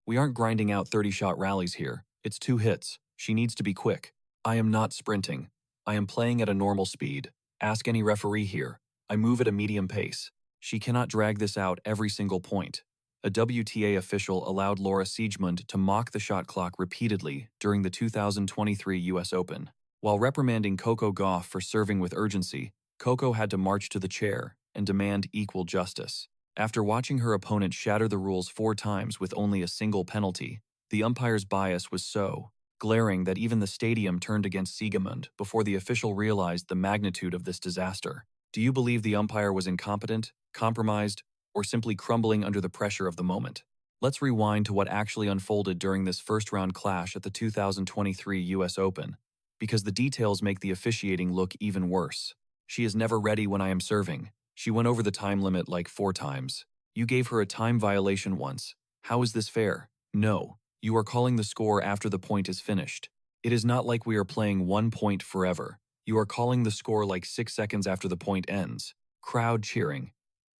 We aren't grinding out 30-shot rallies here. It's 2 hits. She needs to be quick. I am not sprinting. I am playing at a normal speed. Ask any referee here. I move at a medium pace. She cannot drag this out every single point. A WTA official allowed Laura Siegemund to mock the shot clock repeatedly during the 2023 US Open. While reprimanding Coco Gauff for serving with urgency, Coco had to march to the chair and demand equal justice. After watching her opponent shatter the rules 4 times with only a single penalty, the umpire's bias was so glaring that even the stadium turned against Siegemund before the official realized the magnitude of this disaster. Do you believe the umpire was incompetent, compromised, or simply crumbling under the pressure of the moment? Let's rewind to what actually unfolded during this first-round clash at the 2023 US Open, because the details make the officiating look even worse. She is never ready when I am serving. She went over the time limit like 4 times. You gave her a time violation once. How is this fair? No. You are calling the score after the point is finished. It is not like we are playing 1 point forever. You are calling the score like 6 seconds after the point ends. Crowd cheering.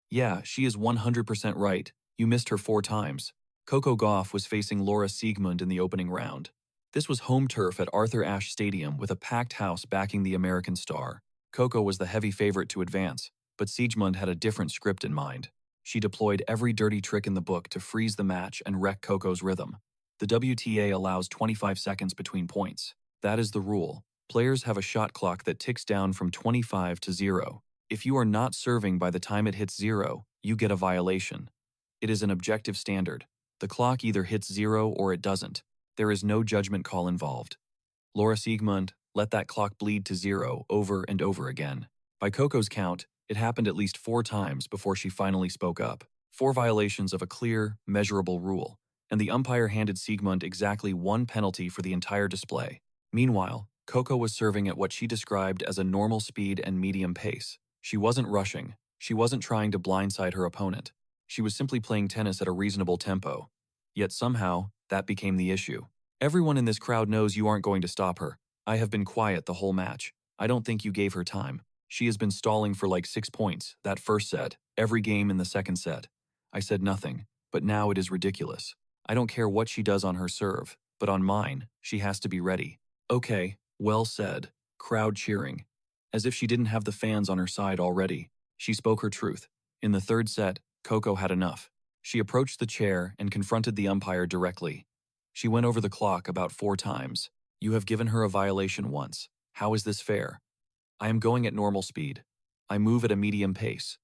Yeah, she is 100% right. You missed her 4 times. Coco Gauff was facing Laura Siegemund in the opening round. This was home turf at Arthur Ashe Stadium with a packed house backing the American star. Coco was the heavy favorite to advance, but Siegemund had a different script in mind. She deployed every dirty trick in the book to freeze the match and wreck Coco's rhythm. The WTA allows 25 seconds between points. That is the rule. Players have a shot clock that ticks down from 25 to 0. If you are not serving by the time it hits 0, you get a violation. It is an objective standard. The clock either hits 0 or it doesn't. There is no judgment call involved. Laura Siegemund let that clock bleed to 0 over and over again. By Coco's count, it happened at least 4 times before she finally spoke up. 4 violations of a clear, measurable rule, and the umpire handed Siegemund exactly 1 penalty for the entire display. Meanwhile, Coco was serving at what she described as a normal speed and medium pace. She wasn't rushing. She wasn't trying to blindside her opponent. She was simply playing tennis at a reasonable tempo. Yet somehow, that became the issue. Everyone in this crowd knows you aren't going to stop her. I have been quiet the whole match. I don't think you gave her time. She has been stalling for like 6 points, that first set, every game in the second set. I said nothing, but now it is ridiculous. I don't care what she does on her serve, but on mine, she has to be ready. Okay, well said. Crowd cheering. As if she didn't have the fans on her side already. She spoke her truth. In the third set, Coco had enough. She approached the chair and confronted the umpire directly. She went over the clock about 4 times. You have given her a violation once. How is this fair? I am going at normal speed. I move at a medium pace.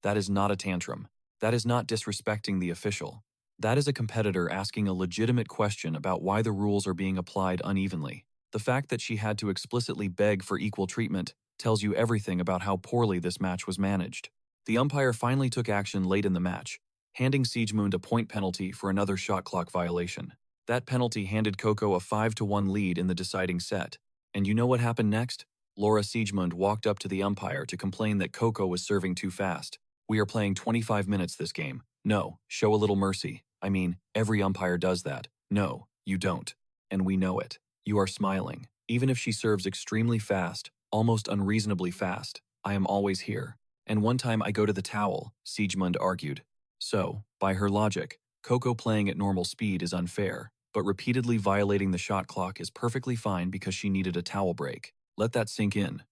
That is not a tantrum. That is not disrespecting the official. That is a competitor asking a legitimate question about why the rules are being applied unevenly. The fact that she had to explicitly beg for equal treatment tells you everything about how poorly this match was managed. The umpire finally took action late in the match, handing Siegemund a point penalty for another shot clock violation. That penalty handed Coco a 5-1 lead in the deciding set. And you know what happened next? Laura Siegemund walked up to the umpire to complain that Coco was serving too fast. We are playing 25 minutes this game. No, show a little mercy. I mean, every umpire does that. No, you don't. And we know it. You are smiling. Even if she serves extremely fast, almost unreasonably fast, I am always here. And one time I go to the towel, Siegemund argued. So, by her logic, Coco playing at normal speed is unfair, but repeatedly violating the shot clock is perfectly fine because she needed a towel break. Let that sink in.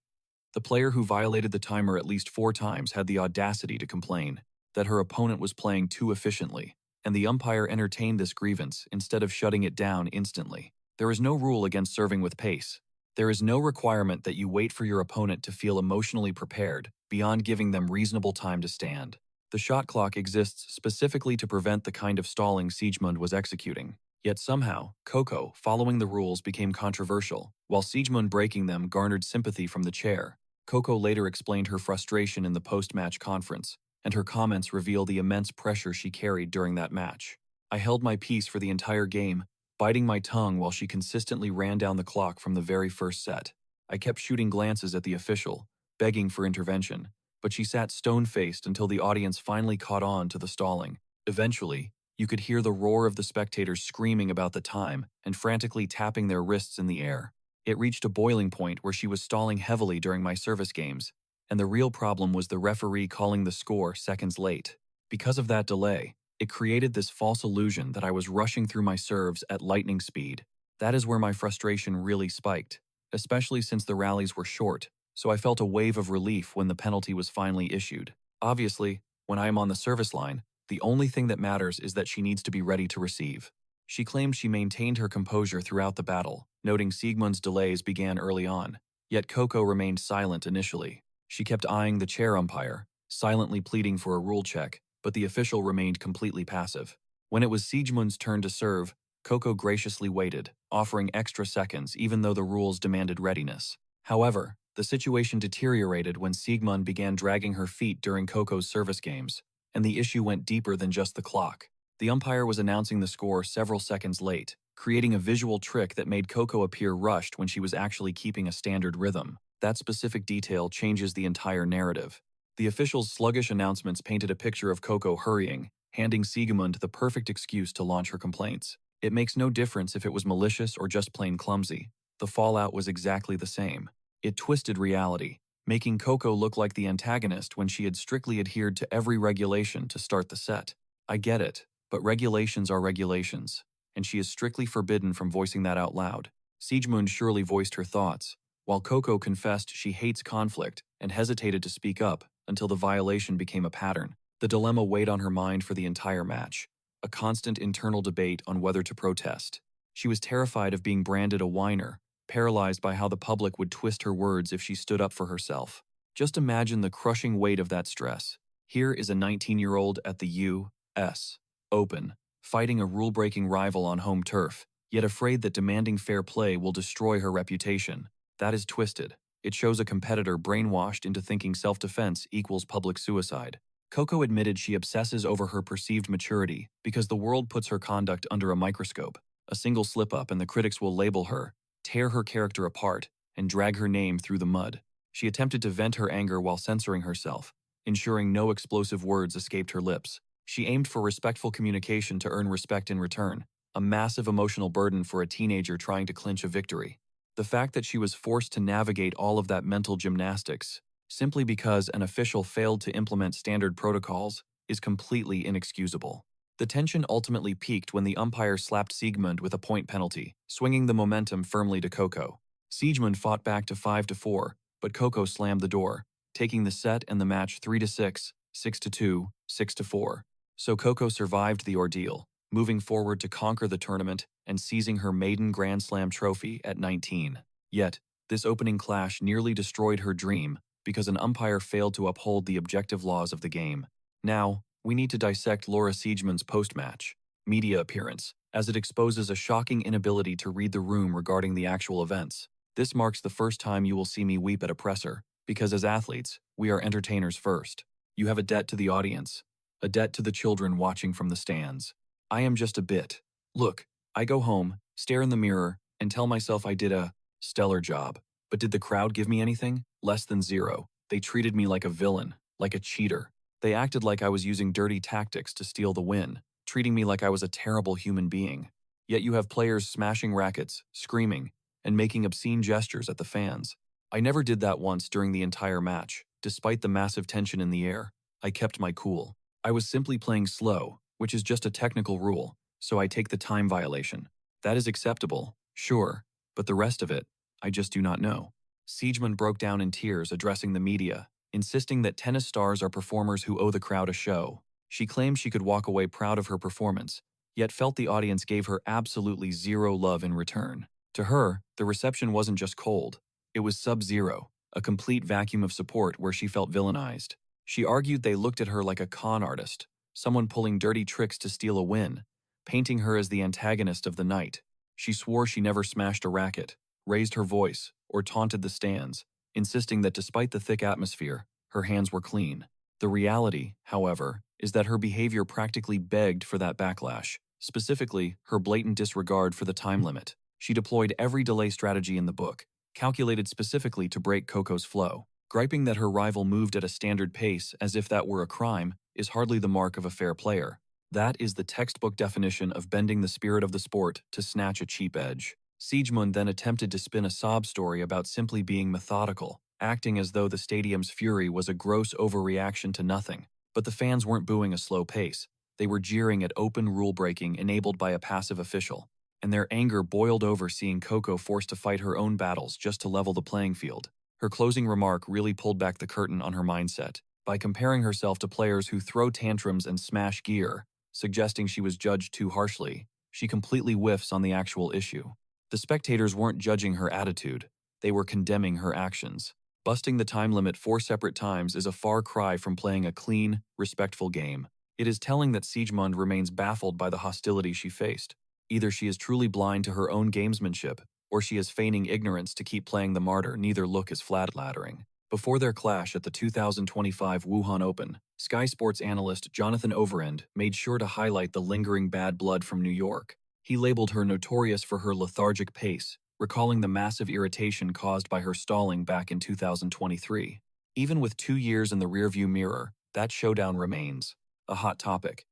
The player who violated the timer at least 4 times had the audacity to complain that her opponent was playing too efficiently, and the umpire entertained this grievance instead of shutting it down instantly. There is no rule against serving with pace. There is no requirement that you wait for your opponent to feel emotionally prepared beyond giving them reasonable time to stand. The shot clock exists specifically to prevent the kind of stalling Siegemund was executing. Yet somehow, Coco, following the rules, became controversial, while Siegemund breaking them garnered sympathy from the chair. Coco later explained her frustration in the post-match conference, and her comments reveal the immense pressure she carried during that match. I held my peace for the entire game, biting my tongue while she consistently ran down the clock from the very first set. I kept shooting glances at the official, begging for intervention, but she sat stone-faced until the audience finally caught on to the stalling. Eventually, you could hear the roar of the spectators screaming about the time and frantically tapping their wrists in the air. It reached a boiling point where she was stalling heavily during my service games, and the real problem was the referee calling the score seconds late. Because of that delay, It created this false illusion that I was rushing through my serves at lightning speed. That is where my frustration really spiked, especially since the rallies were short, so I felt a wave of relief when the penalty was finally issued. Obviously, when I am on the service line, the only thing that matters is that she needs to be ready to receive. She claimed she maintained her composure throughout the battle, noting Siegmund's delays began early on. Yet Coco remained silent initially. She kept eyeing the chair umpire, silently pleading for a rule check, but the official remained completely passive. When it was Siegmund's turn to serve, Coco graciously waited, offering extra seconds even though the rules demanded readiness. However, the situation deteriorated when Siegmund began dragging her feet during Coco's service games, and the issue went deeper than just the clock. The umpire was announcing the score several seconds late, creating a visual trick that made Coco appear rushed when she was actually keeping a standard rhythm. That specific detail changes the entire narrative. The official's sluggish announcements painted a picture of Coco hurrying, handing Siegmund the perfect excuse to launch her complaints. It makes no difference if it was malicious or just plain clumsy. The fallout was exactly the same. It twisted reality, making Coco look like the antagonist when she had strictly adhered to every regulation to start the set. I get it, but regulations are regulations, and she is strictly forbidden from voicing that out loud. Siegmund surely voiced her thoughts, while Coco confessed she hates conflict and hesitated to speak up until the violation became a pattern. The dilemma weighed on her mind for the entire match, a constant internal debate on whether to protest. She was terrified of being branded a whiner, paralyzed by how the public would twist her words if she stood up for herself. Just imagine the crushing weight of that stress. Here is a 19-year-old at the U.S. Open, fighting a rule-breaking rival on home turf, yet afraid that demanding fair play will destroy her reputation. That is twisted. It shows a competitor brainwashed into thinking self-defense equals public suicide. Coco admitted she obsesses over her perceived maturity because the world puts her conduct under a microscope. A single slip-up and the critics will label her, tear her character apart, and drag her name through the mud. She attempted to vent her anger while censoring herself, ensuring no explosive words escaped her lips. She aimed for respectful communication to earn respect in return, a massive emotional burden for a teenager trying to clinch a victory. The fact that she was forced to navigate all of that mental gymnastics, simply because an official failed to implement standard protocols, is completely inexcusable. The tension ultimately peaked when the umpire slapped Siegmund with a point penalty, swinging the momentum firmly to Coco. Siegmund fought back to 5-4, but Coco slammed the door, taking the set and the match 3-6, 6-2, 6-4. So Coco survived the ordeal, moving forward to conquer the tournament and seizing her maiden Grand Slam trophy at 19. Yet, this opening clash nearly destroyed her dream because an umpire failed to uphold the objective laws of the game. Now, we need to dissect Laura Siegmund's post-match media appearance, as it exposes a shocking inability to read the room regarding the actual events. This marks the first time you will see me weep at a presser, because as athletes, we are entertainers first. You have a debt to the audience, a debt to the children watching from the stands. I am just a bit. Look, I go home, stare in the mirror, and tell myself I did a stellar job. But did the crowd give me anything? Less than zero. They treated me like a villain, like a cheater. They acted like I was using dirty tactics to steal the win, treating me like I was a terrible human being. Yet you have players smashing rackets, screaming, and making obscene gestures at the fans. I never did that once during the entire match. Despite the massive tension in the air, I kept my cool. I was simply playing slow, which is just a technical rule, so I take the time violation. That is acceptable, sure, but the rest of it, I just do not know. Siegmund broke down in tears addressing the media, insisting that tennis stars are performers who owe the crowd a show. She claimed she could walk away proud of her performance, yet felt the audience gave her absolutely zero love in return. To her, the reception wasn't just cold, it was sub-zero, a complete vacuum of support where she felt villainized. She argued they looked at her like a con artist, someone pulling dirty tricks to steal a win, painting her as the antagonist of the night. She swore she never smashed a racket, raised her voice, or taunted the stands, insisting that despite the thick atmosphere, her hands were clean. The reality, however, is that her behavior practically begged for that backlash, specifically her blatant disregard for the time limit. She deployed every delay strategy in the book, calculated specifically to break Coco's flow. Griping that her rival moved at a standard pace as if that were a crime is hardly the mark of a fair player. That is the textbook definition of bending the spirit of the sport to snatch a cheap edge. Siegmund then attempted to spin a sob story about simply being methodical, acting as though the stadium's fury was a gross overreaction to nothing. But the fans weren't booing a slow pace. They were jeering at open rule-breaking enabled by a passive official, and their anger boiled over seeing Coco forced to fight her own battles just to level the playing field. Her closing remark really pulled back the curtain on her mindset by comparing herself to players who throw tantrums and smash gear, suggesting she was judged too harshly. She completely whiffs on the actual issue. The spectators weren't judging her attitude, they were condemning her actions. Busting the time limit 4 separate times is a far cry from playing a clean, respectful game. It is telling that Siegemund remains baffled by the hostility she faced. Either she is truly blind to her own gamesmanship, or she is feigning ignorance to keep playing the martyr. Neither look is flattering. Before their clash at the 2025 Wuhan Open, Sky Sports analyst Jonathan Overend made sure to highlight the lingering bad blood from New York. He labeled her notorious for her lethargic pace, recalling the massive irritation caused by her stalling back in 2023. Even with 2 years in the rearview mirror, that showdown remains a hot topic,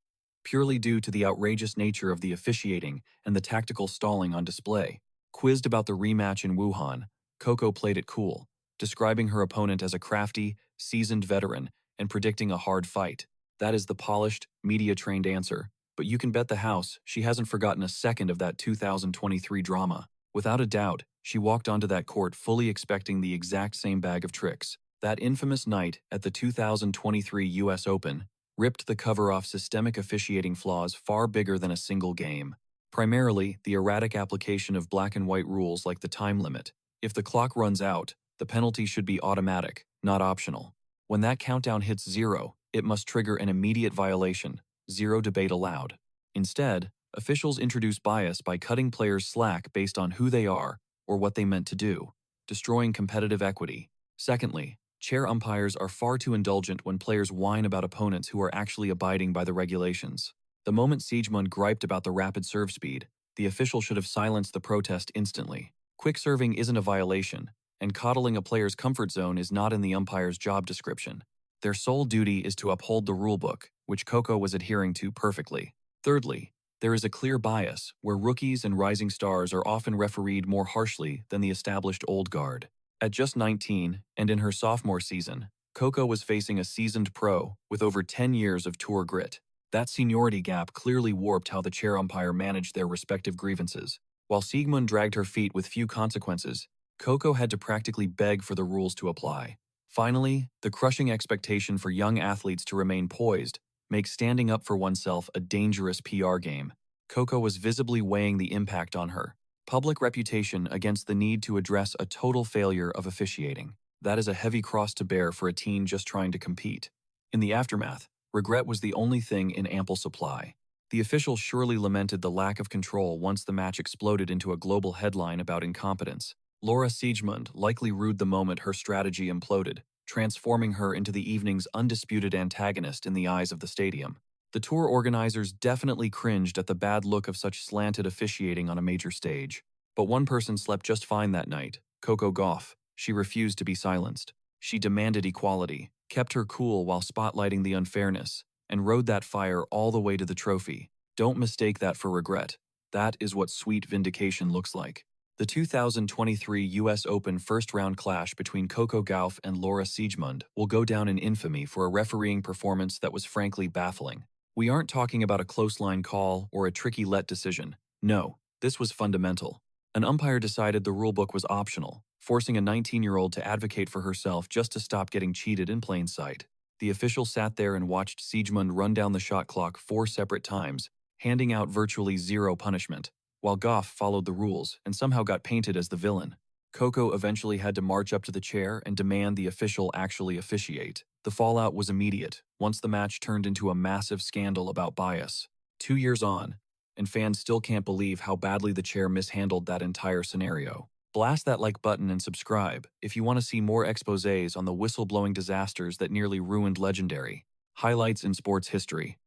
purely due to the outrageous nature of the officiating and the tactical stalling on display. Quizzed about the rematch in Wuhan, Coco played it cool, describing her opponent as a crafty, seasoned veteran and predicting a hard fight. That is the polished, media-trained answer, but you can bet the house she hasn't forgotten a second of that 2023 drama. Without a doubt, she walked onto that court fully expecting the exact same bag of tricks. That infamous night at the 2023 US Open ripped the cover off systemic officiating flaws far bigger than a single game. Primarily, the erratic application of black and white rules like the time limit. If the clock runs out, the penalty should be automatic, not optional. When that countdown hits 0, it must trigger an immediate violation. Zero debate allowed. Instead, officials introduce bias by cutting players slack based on who they are or what they meant to do, destroying competitive equity. Secondly, chair umpires are far too indulgent when players whine about opponents who are actually abiding by the regulations. The moment Siegemund griped about the rapid serve speed, the official should have silenced the protest instantly. Quick serving isn't a violation, and coddling a player's comfort zone is not in the umpire's job description. Their sole duty is to uphold the rulebook, which Coco was adhering to perfectly. Thirdly, there is a clear bias where rookies and rising stars are often refereed more harshly than the established old guard. At just 19, and in her sophomore season, Coco was facing a seasoned pro with over 10 years of tour grit. That seniority gap clearly warped how the chair umpire managed their respective grievances. While Siegemund dragged her feet with few consequences, Coco had to practically beg for the rules to apply. Finally, the crushing expectation for young athletes to remain poised makes standing up for oneself a dangerous PR game. Coco was visibly weighing the impact on her public reputation against the need to address a total failure of officiating. That is a heavy cross to bear for a teen just trying to compete. In the aftermath, regret was the only thing in ample supply. The officials surely lamented the lack of control once the match exploded into a global headline about incompetence. Laura Siegemund likely rued the moment her strategy imploded, transforming her into the evening's undisputed antagonist in the eyes of the stadium. The tour organizers definitely cringed at the bad look of such slanted officiating on a major stage. But one person slept just fine that night, Coco Gauff. She refused to be silenced. She demanded equality, kept her cool while spotlighting the unfairness, and rode that fire all the way to the trophy. Don't mistake that for regret. That is what sweet vindication looks like. The 2023 US Open first-round clash between Coco Gauff and Laura Siegemund will go down in infamy for a refereeing performance that was frankly baffling. We aren't talking about a close line call or a tricky let decision. No, this was fundamental. An umpire decided the rulebook was optional, forcing a 19-year-old to advocate for herself just to stop getting cheated in plain sight. The official sat there and watched Siegemund run down the shot clock 4 separate times, handing out virtually zero punishment, while Gauff followed the rules and somehow got painted as the villain. Coco eventually had to march up to the chair and demand the official actually officiate. The fallout was immediate, once the match turned into a massive scandal about bias. 2 years on, and fans still can't believe how badly the chair mishandled that entire scenario. Blast that like button and subscribe if you want to see more exposés on the whistleblowing disasters that nearly ruined legendary highlights in sports history.